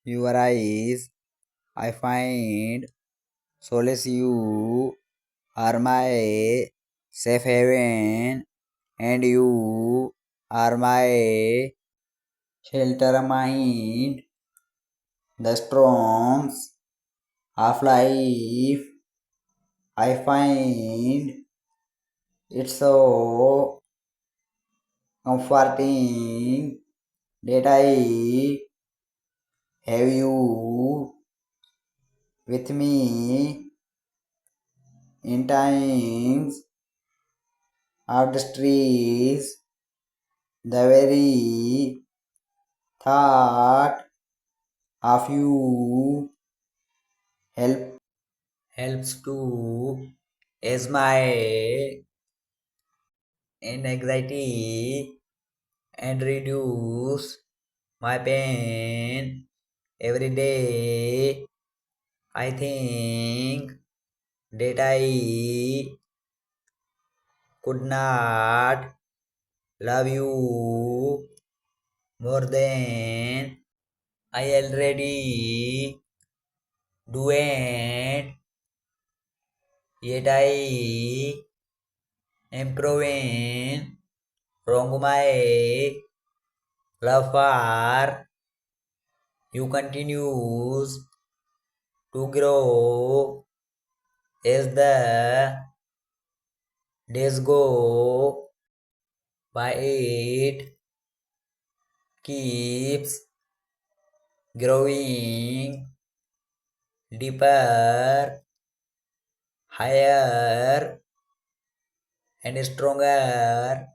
your eyes. I find solace. You are my safe haven, and you are my shelter mind. The storms of life, I find it so comforting that I have you with me in times of distress. The very thought of you help helps to ease my anxiety and reduce my pain every day. I think that I could not love you more than I already do, and yet I am proving wrong. My love for you continues to grow as the days go by. It keeps growing deeper, higher, and stronger.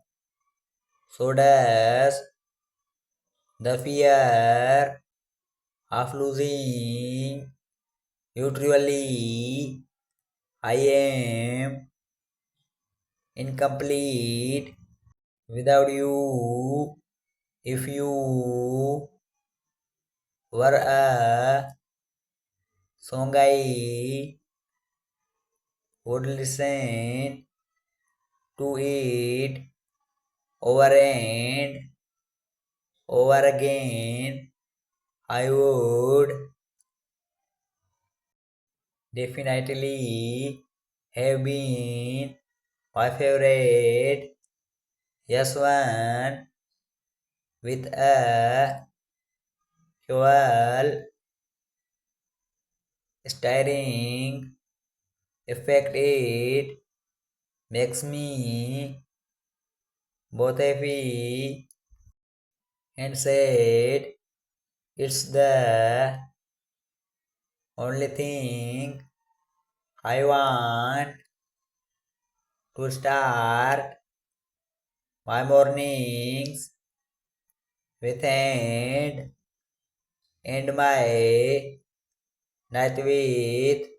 So does the fear of losing you. Truly, I am incomplete without you. If you were a song, I would listen to it over and over again. I would definitely have been my favorite. Yes, one with a fuel stirring effect. It makes me both happy and sad. It's the only thing I want to start my mornings with, and end my night with.